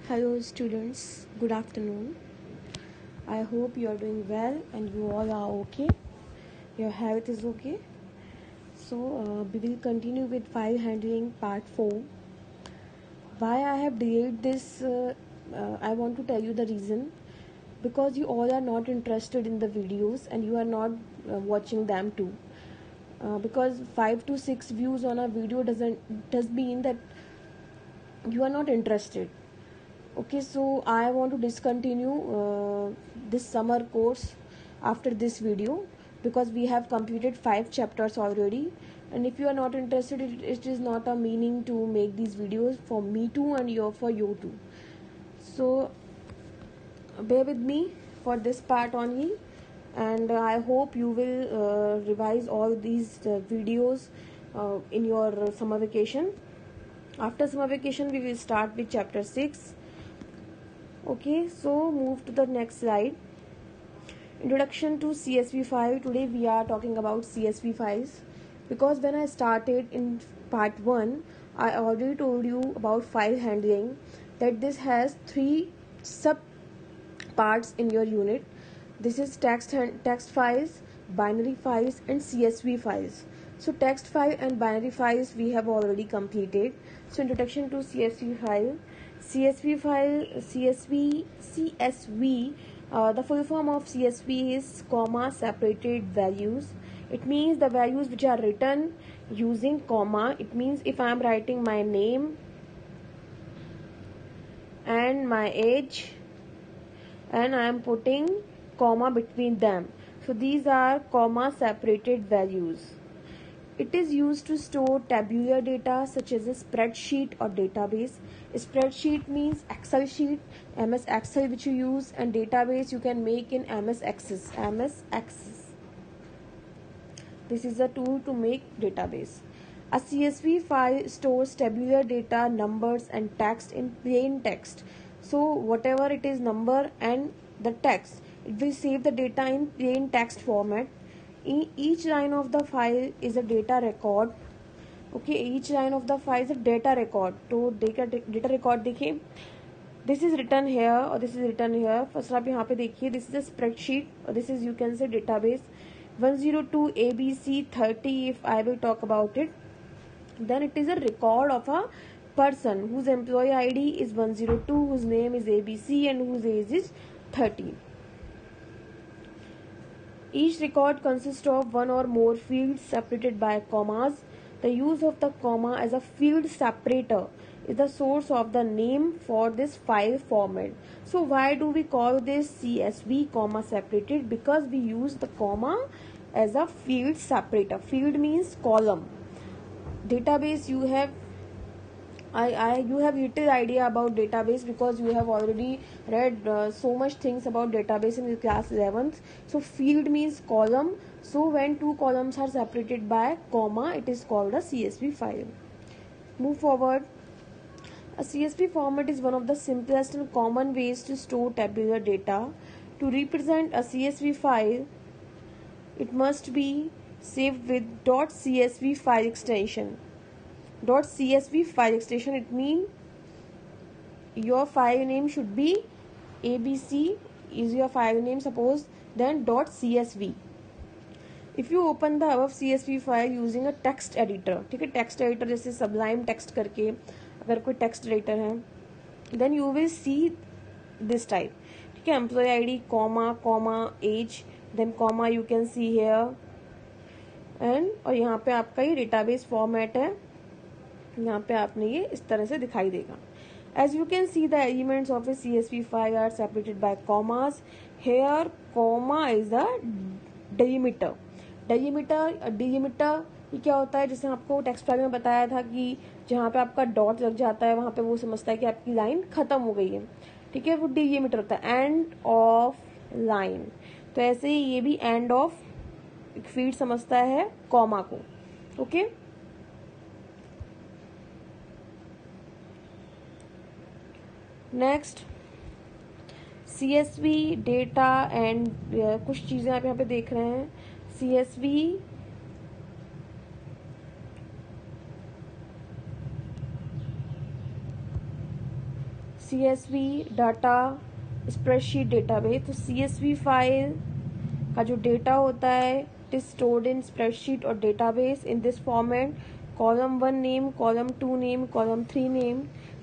Hello students, good afternoon. I hope you are doing well and you all are okay. Your health is okay. So we will continue with file handling part 4. Why I have delayed this, I want to tell you the reason. Because you all are not interested in the videos and you are not watching them too. Because 5 to 6 views on a video does mean that you are not interested. Okay, so I want to discontinue this summer course after this video because we have completed 5 chapters already, and if you are not interested, it is not a meaning to make these videos for me too and for you too. So bear with me for this part only, and I hope you will revise all these videos in your summer vacation. After summer vacation we will start with chapter 6. Okay, so move to the next slide. Introduction to CSV file. Today we are talking about CSV files because when I started in part 1, I already told you about file handling, that this has 3 sub parts in your unit. This is text files, binary files and CSV files. So text file and binary files we have already completed. So introduction to CSV file. CSV file, CSV, the full form of CSV is comma separated values. It means the values which are written using comma. It means if I am writing my name and my age and I am putting comma between them, so these are comma separated values. It is used to store tabular data such as a spreadsheet or database. A spreadsheet means Excel sheet, MS Excel which you use, and database you can make in MS Access. This is a tool to make database. A CSV file stores tabular data, numbers and text in plain text. So whatever it is, number and the text, it will save the data in plain text format. Each line of the file is a data record. Okay, each line of the file is a data record. तो data record देखिए, this is written here or this is written here. First आप यहाँ पे देखिए, this is a spreadsheet or this is, you can say, database. 102 ABC 30. If I will talk about it, then it is a record of a person whose employee ID is 102, whose name is ABC and whose age is 30. Each record consists of one or more fields separated by commas. The use of the comma as a field separator is the source of the name for this file format. So why do we call this CSV comma separated? Because we use the comma as a field separator. Field means column. Database, you have you have little idea about database because you have already read so much things about database in class 11th. So field means column. So when two columns are separated by comma, it is called a CSV file. Move forward. A CSV format is one of the simplest and common ways to store tabular data. To represent a CSV file, it must be saved with .csv file extension. .csv file extension, it means your file name should be ABC is your file name, suppose, then .csv. If you open the above CSV file using a text editor, ठीक है, text editor जैसे Sublime Text करके अगर कोई text editor है, then you will see this type, ठीक है, employee ID comma age, then comma you can see here, and और यहाँ पे आपका ये database format है, यहाँ पे आपने ये इस तरह से दिखाई देगा. As you can see, the elements of a CSV file are separated by commas. Here comma is the delimiter. Delimiter ये क्या होता है, जैसे आपको टेक्स्ट फाइल में बताया था कि जहाँ पे आपका डॉट लग जाता है वहाँ पे वो समझता है कि आपकी लाइन खत्म हो गई है, ठीक है, वो डिलिमिटर होता है, एंड ऑफ लाइन. तो ऐसे ही ये भी एंड ऑफ फील्ड समझता है कॉमा को. Okay, next CSV data and कुछ चीज़ें आप यहाँ पे देख रहे हैं. CSV data spreadsheet database. तो CSV फाइल का जो डेटा होता है it is stored in spreadsheet और database in this format, column 1 name, column 2 name, column 3 name,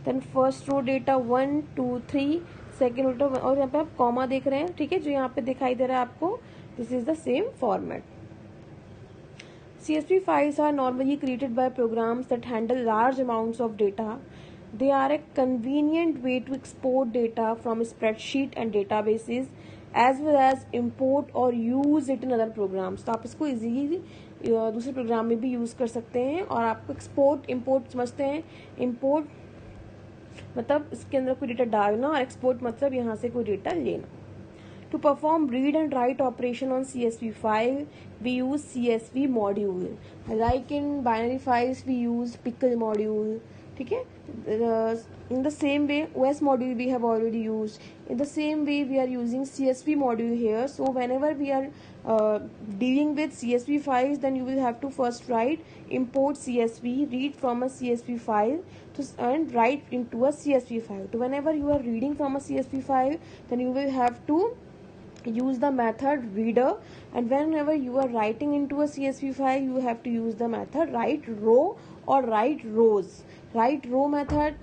then first row data 1 2 3, second row, और यहाँ पे आप कॉमा देख रहे हैं, ठीक है, जो यहाँ पे दिखाई दे रहा है आपको, this is the same format. CSV files are normally created by programs that handle large amounts of data. They are a convenient way to export data from spreadsheet and databases as well as import or use it in other programs. तो आप इसको easily दूसरे programme में भी use कर सकते हैं। और आपको एक्सपोर्ट इम्पोर्ट समझते हैं, इम्पोर्ट मतलब इसके अंदर कोई डेटा डालना और एक्सपोर्ट मतलब यहाँ से कोई डेटा लेना। To perform read and write operation on CSV file, we use CSV module. Like in binary files, we use pickle module. ठीक है? In the same way, OS module we have already used. In the same way, we are using CSV module here. So whenever we are dealing with CSV files, then you will have to first write import CSV, read from a CSV file, and write into a CSV file. So whenever you are reading from a CSV file, then you will have to use the method reader, and whenever you are writing into a CSV file you have to use the method write row or write rows. Write row method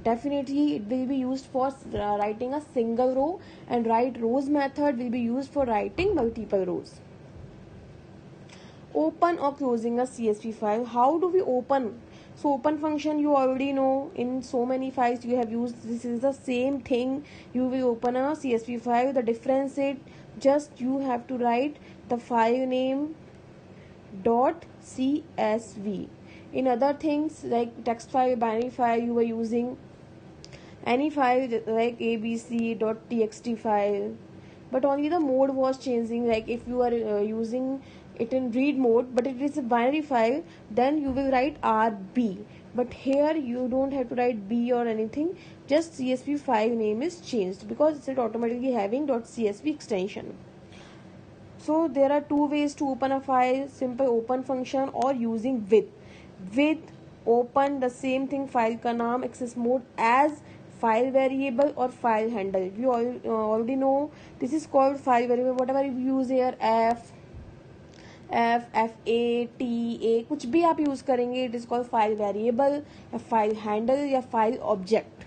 definitely it will be used for writing a single row, and write rows method will be used for writing multiple rows. Open or closing a CSV file. How do we open? So open function you already know, in so many files you have used, this is the same thing. You will open a CSV file. The difference is just you have to write the file name .csv. In other things like text file, binary file, you were using any file like abc.txt file, but only the mode was changing. Like if you are using it in read mode but it is a binary file, then you will write rb, but here you don't have to write b or anything, just CSV file name is changed because it's automatically having .csv extension. So there are two ways to open a file: simple open function or using with open, the same thing, file का नाम, access mode as file variable or file handle. You already know this is called file variable. Whatever you use here, FA कुछ भी आप use करेंगे, it is called file variable या file handle या file object.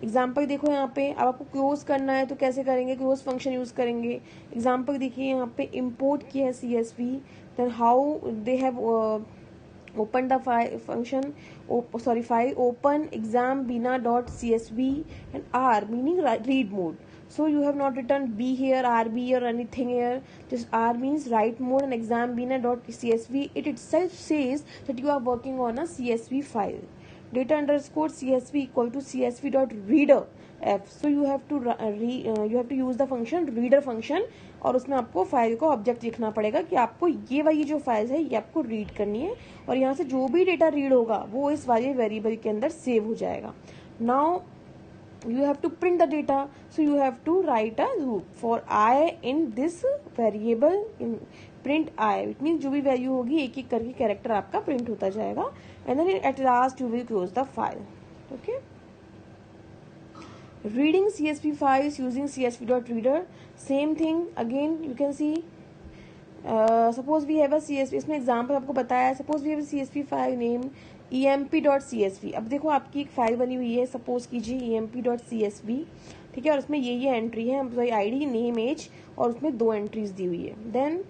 Example देखो यहाँ पे, अब आपको क्लोज करना है तो कैसे करेंगे, क्लोज फंक्शन यूज करेंगे। एग्जाम्पल देखिए यहाँ पे इंपोर्ट किया है CSV, then how they have open the file function, file open exambina.csv and R meaning read mode. So you have not written B here, RB or anything here, just R means write mode, and exambina.csv it itself says that you are working on a CSV file. Data underscore CSV equal to CSV.reader f. So you have to use the function reader function, और उसमें आपको file को object लिखना पड़ेगा कि आपको ये वाली जो फाइल है ये आपको रीड करनी है, और यहाँ से जो भी डेटा रीड होगा वो इस वाले वेरिएबल के अंदर सेव हो जाएगा। Now you have to print the data, so you have to write a loop for I in this variable in print I, it means जो भी वैल्यू होगी एक एक करके कैरेक्टर आपका प्रिंट होता जाएगा, and then at last you will close the file. Okay, reading CSV files using CSV.reader, same thing again. You can see suppose we have a CSV, इसमें एग्जाम्पल आपको बताया, suppose we have a CSV file name emp.csv। अब देखो आपकी एक file बनी हुई है, सपोज कीजिए emp.csv, ठीक है, और उसमें ये एंट्री है, एम्प्लॉय आईडी, नेम, एज, और उसमें 2 एंट्रीज दी हुई है। Then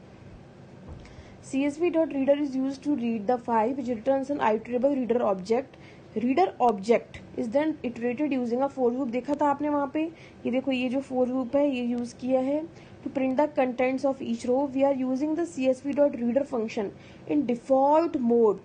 CSV.reader is used to read the file which returns an iterable reader object. Reader object is then iterated using a for loop। देखा था आपने वहाँ पे, ये देखो ये जो for loop है ये यूज किया है to print the contents of each row. We are using the CSV.reader function in default mode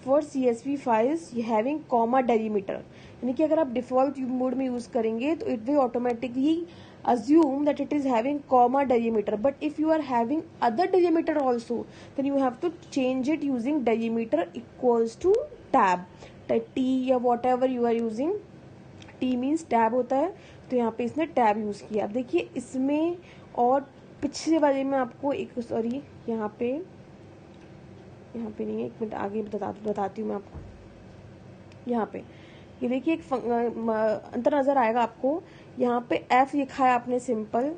for CSV files having comma delimiter, यानी कि अगर आप डिफॉल्ट मोड में यूज करेंगे तो it will automatically assume that it is having comma delimiter, but if you are having other delimiter also then you have to change it using delimiter equals to tab, t या whatever you are using, t means tab होता है, तो यहाँ पे इसने tab use किया। अब देखिए इसमें और पिछले वाले में आपको एक सॉरी यहाँ पे नहीं है, एक मिनट आगे बताती हूँ मैं आपको। यहाँ पे ये देखिए एक अंतर नजर आएगा आपको। यहाँ पे एफ लिखा है आपने सिंपल,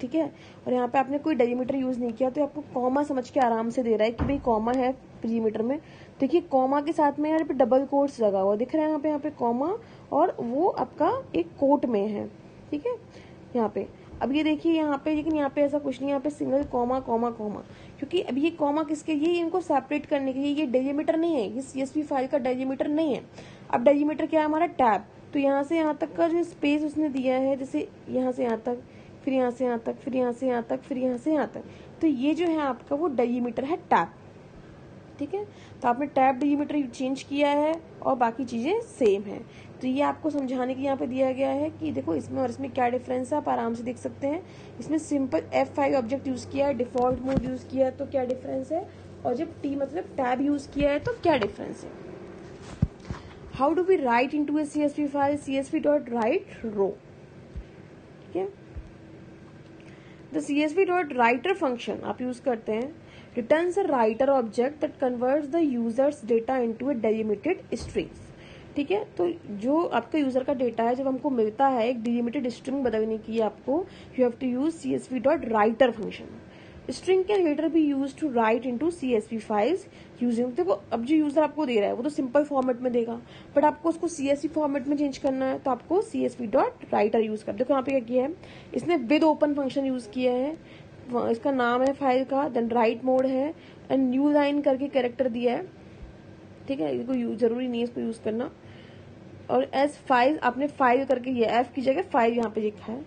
ठीक है, और यहाँ पे आपने कोई डेलीमीटर यूज नहीं किया, तो आपको कॉमा समझ के आराम से दे रहा है कि भाई कॉमा है डेलीमीटर में। देखिए कॉमा के साथ में यहाँ पे डबल कोट्स लगा हुआ दिख रहा है, यहाँ पे कॉमा, और वो आपका एक कोट में है, ठीक है, यहाँ पे। अब ये देखिए यहाँ पे, लेकिन यहाँ पे ऐसा कुछ नहीं, यहाँ पे सिंगल कॉमा कॉमा कॉमा, क्योंकि अब ये कॉमा किसके लिए, इनको सेपरेट करने के लिए, ये डेलीमीटर नहीं है, ये CSV फाइल का डेलीमीटर नहीं है। अब डेलीमीटर क्या है हमारा, टैब, तो यहाँ से यहाँ तक का जो स्पेस उसने दिया है, जैसे यहाँ से यहाँ तक, फिर यहाँ से यहाँ तक, फिर यहाँ से यहाँ तक, फिर यहाँ से यहाँ तक, तो ये जो है आपका वो डेलीमीटर है टैब, ठीक है। तो आपने टैब डेलीमीटर चेंज किया है और बाकी चीजें सेम है। तो ये आपको समझाने के यहाँ पे दिया गया है कि देखो इसमें और इसमें क्या डिफरेंस है, आप आराम से देख सकते हैं। इसमें सिंपल F5 ऑब्जेक्ट यूज किया है, डिफॉल्ट मोड यूज किया है, तो क्या डिफरेंस है, और जब T मतलब टैब यूज किया है तो क्या डिफरेंस है। How do we write into a CSV file, CSV.WriteRow, ठीक है। द CSV.Writer फंक्शन आप यूज करते हैं, returns a writer object that converts the user's data into a delimited strings, ठीक है। तो जो आपका यूजर का डेटा है जब हमको मिलता है एक डिलिमिटेड स्ट्रिंग बदलने की, आपको you have to use CSV.Writer function. String can later be use to write into CSV files using, देखो अब जो यूजर आपको दे रहा है वो तो सिंपल फॉर्मेट में देगा, बट आपको उसको CSV फॉर्मेट में चेंज करना है, तो आपको CSV.Writer यूज कर, देखो यहाँ पे क्या किया है इसने, विद ओपन फंक्शन यूज किया है, इसका नाम है फाइल का, देन राइट मोड है, एंड न्यू लाइन करके कैरेक्टर दिया है, ठीक है, इसको जरूरी नहीं है इसको यूज करना, और एज फाइल आपने फाइल करके ये एफ की जगह फाइल यहाँ पे लिखा है,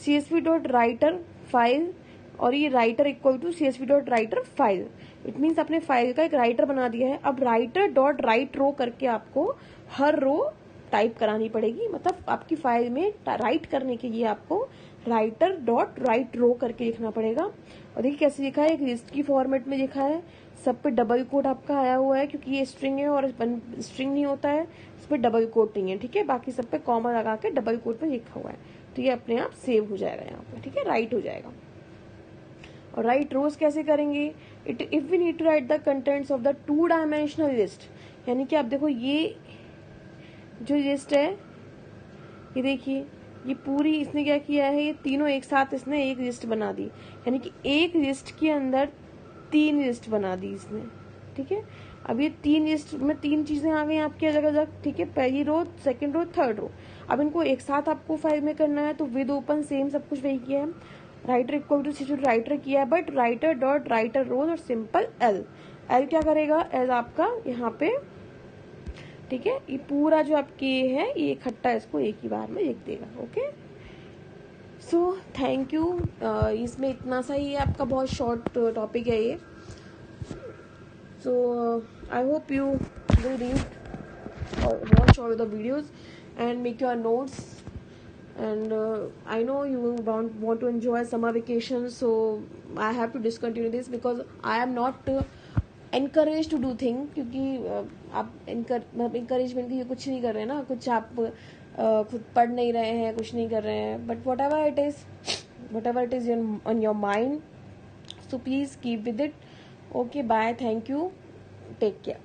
CSV.Writer फाइल, और ये writer equal to CSV.Writer file, it means आपने फाइल का एक राइटर बना दिया है। अब writer.WriteRow करके आपको हर रो टाइप करानी पड़ेगी, मतलब आपकी फाइल में राइट करने के लिए आपको writer.WriteRow करके लिखना पड़ेगा। और देखिए कैसे लिखा है, एक लिस्ट की फॉर्मेट में लिखा है, सब पे डबल कोट आपका आया हुआ है, क्योंकि ये स्ट्रिंग है और स्ट्रिंग नहीं होता है इस पे डबल कोट नहीं है, ठीक है, बाकी सब पे कॉमा लगा के डबल कोट पे लिखा हुआ है, तो ये अपने आप सेव हो जाएगा यहाँ पे, ठीक है, राइट हो जाएगा। और राइट रोज कैसे करेंगे, if we need to write the contents of the 2 dimensional list, यानी कि आप देखो ये जो लिस्ट है, ये देखिए ये पूरी इसने क्या किया है, ये तीनों एक साथ इसने एक लिस्ट बना दी, यानी कि एक लिस्ट के अंदर 3 लिस्ट बना दी इसने, ठीक है। अब ये 3 लिस्ट में 3 चीजें आ गई आपकी अलग अलग, ठीक है, पहली रो, सेकंड रो, थर्ड रो। अब इनको एक साथ आपको फाइल में करना है, तो विद ओपन सेम सब कुछ वही किया है, राइटर इक्वल टू CSV.Writer किया है, बट writer.WriteRow और सिंपल एल क्या करेगा, एल आपका यहाँ पे, ठीक है, ये पूरा जो आपके है ये इकट्ठा इसको एक ही बार में लिख देगा, ओके। सो थैंक यू, इसमें इतना सा ही है, आपका बहुत शॉर्ट टॉपिक है ये। So I hope you will read or watch all the videos and make your notes, and I know you will want to enjoy summer vacation, so I have to discontinue this because I am not encouraged to do thing, क्योंकि आप encouragement के लिए कुछ नहीं कर रहे हैं ना, कुछ आप खुद पढ़ नहीं रहे हैं, कुछ नहीं कर रहे हैं, but whatever it is on your mind, so please keep with it. Okay, bye, thank you, take care.